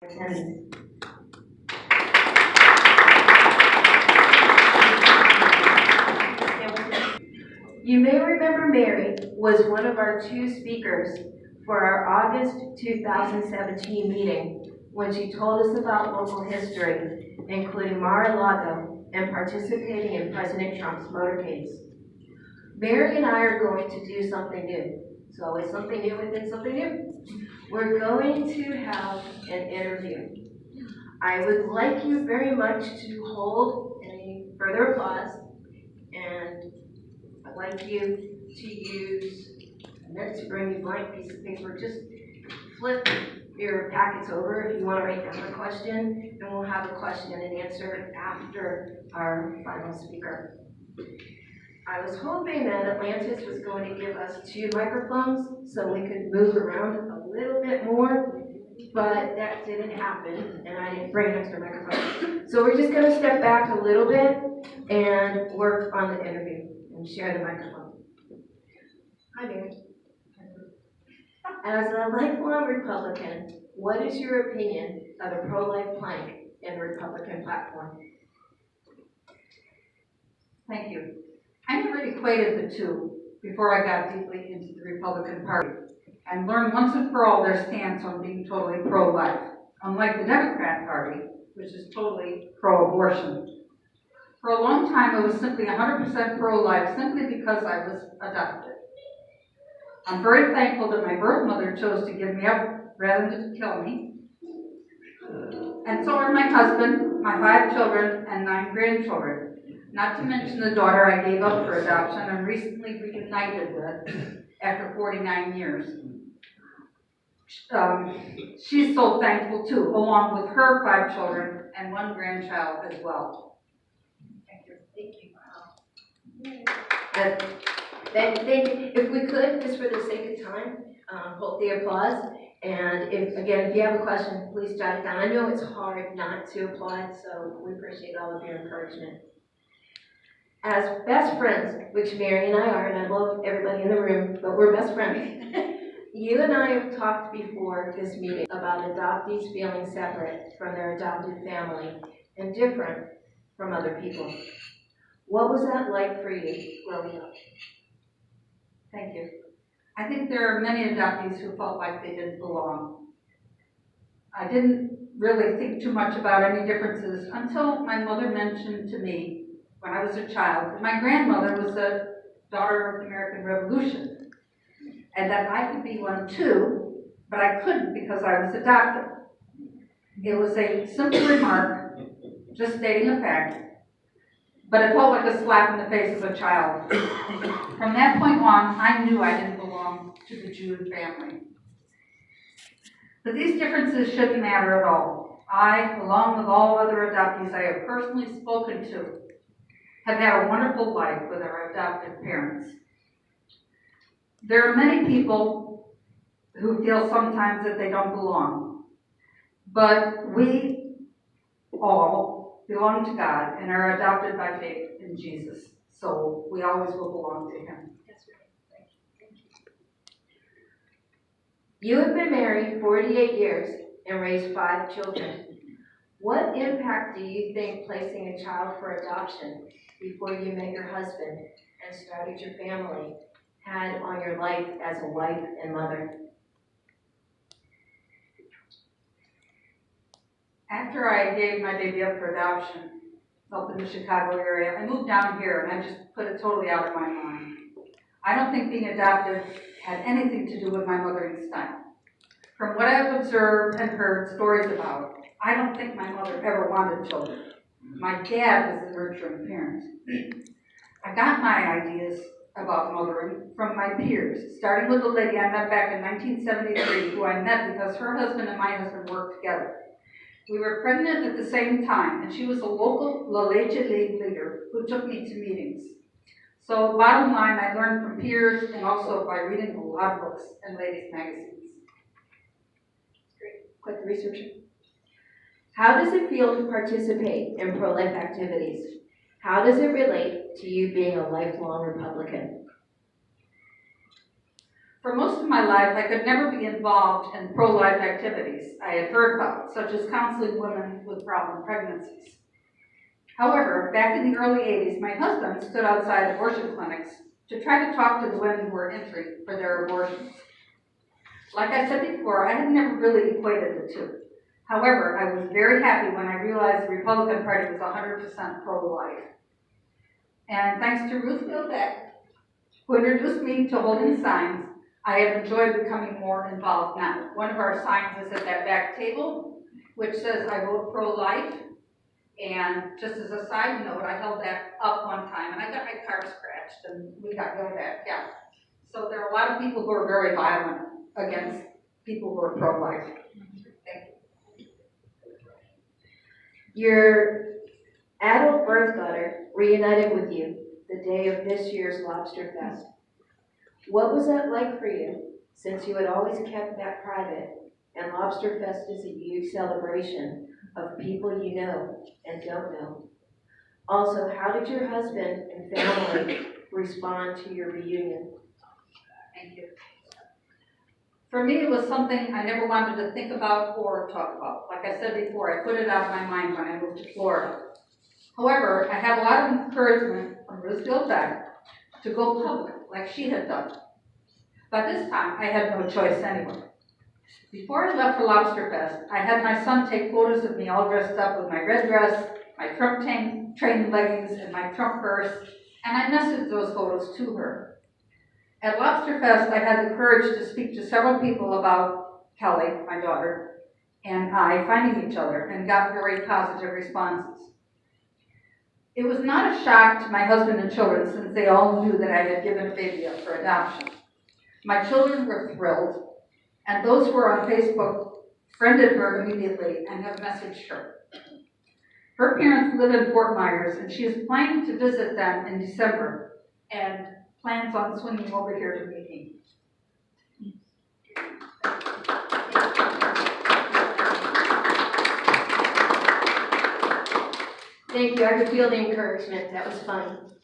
attendance. You may remember Mary was one of our two speakers for our August 2017 meeting when she told us about local history, including Mar-a-Lago and participating in President Trump's motorcades. Mary and I are going to do something new. It's always something new within something new. We're going to have an interview. I would like you very much to hold any further applause, and I'd like you to use a minute to bring you a blank piece of paper. Just flip your packets over if you want to write down a question, and we'll have a question and an answer after our final speaker. I was hoping that Atlantis was going to give us 2 microphones so we could move around a little bit more, but that didn't happen, and I didn't bring an extra microphone. So we're just going to step back a little bit and work on the interview and share the microphone. Hi, Mary. As a lifelong Republican, what is your opinion of the pro-life plank in the Republican platform? Thank you. I never equated the two before I got deeply into the Republican Party and learned once and for all their stance on being totally pro-life, unlike the Democrat Party, which is totally pro-abortion. For a long time, I was simply 100% pro-life simply because I was adopted. I'm very thankful that my birth mother chose to give me up rather than to kill me. And so are my husband, my 5 children, and 9 grandchildren. Not to mention the daughter I gave up for adoption and recently reunited with after 49 years. She's so thankful too, along with her 5 children and 1 grandchild as well. Thank you. Thank you. If we could, just for the sake of time, hold the applause. And if you have a question, please jot it down. I know it's hard not to applaud, so we appreciate all of your encouragement. As best friends, which Mary and I are, and I love everybody in the room, but we're best friends. You and I have talked before this meeting about adoptees feeling separate from their adopted family and different from other people. What was that like for you growing up? Thank you. I think there are many adoptees who felt like they didn't belong. I didn't really think too much about any differences until my mother mentioned to me when I was a child that my grandmother was a daughter of the American Revolution and that I could be one too, but I couldn't because I was adopted. It was a simple remark, just stating a fact, but it felt like a slap in the face of a child. From that point on, I knew I didn't belong to the Jude family. But these differences shouldn't matter at all. I, along with all other adoptees I have personally spoken to, have had a wonderful life with our adopted parents. There are many people who feel sometimes that they don't belong, but we all belong to God and are adopted by faith in Jesus, so we always will belong to Him. That's right. Thank you. You have been married 48 years and raised 5 children. What impact do you think placing a child for adoption before you met your husband and started your family had on your life as a wife and mother? After I gave my baby up for adoption up in the Chicago area, I moved down here and I just put it totally out of my mind. I don't think being adopted had anything to do with my mothering style. From what I've observed and heard stories about, I don't think my mother ever wanted children. My dad was a nurturing parent. I got my ideas about mothering from my peers, starting with a lady I met back in 1973 who I met because her husband and my husband worked together. We were pregnant at the same time, and she was a local La Leche League leader who took me to meetings. So bottom line, I learned from peers and also by reading a lot of books and ladies' magazines. Great. Quite the researcher. How does it feel to participate in pro-life activities? How does it relate to you being a lifelong Republican? For most of my life, I could never be involved in pro-life activities I had heard about, such as counseling women with problem pregnancies. However, back in the early 80s, my husband stood outside abortion clinics to try to talk to the women who were entering for their abortions. Like I said before, I had never really equated the two. However, I was very happy when I realized the Republican Party was 100% pro-life. And thanks to Ruth Gilbeck, who introduced me to holding signs, I have enjoyed becoming more involved now. One of our signs is at that back table, which says, "I vote pro-life." And just as a side note, I held that up one time and I got my car scratched and we got yelled at, yeah. So there are a lot of people who are very violent against people who are pro-life. Thank you. Your adult birth daughter reunited with you the day of this year's Lobster Fest. What was that like for you, since you had always kept that private, and Lobster Fest is a huge celebration of people you know and don't know? Also, how did your husband and family respond to your reunion? Thank you. For me, it was something I never wanted to think about or talk about. Like I said before, I put it out of my mind when I moved to Florida. However, I had a lot of encouragement from Ruth Gilbeck to go public, like she had done. But this time, I had no choice anyway. Before I left for Lobster Fest, I had my son take photos of me all dressed up with my red dress, my Trump train leggings, and my Trump purse, and I messaged those photos to her. At Lobster Fest, I had the courage to speak to several people about Kelly, my daughter, and I finding each other, and got very positive responses. It was not a shock to my husband and children, since they all knew that I had given a baby up for adoption. My children were thrilled, and those who were on Facebook friended her immediately and have messaged her. Her parents live in Fort Myers, and she is planning to visit them in December and plans on swinging over here to meet me. Thank you. I could feel the encouragement. That was fun.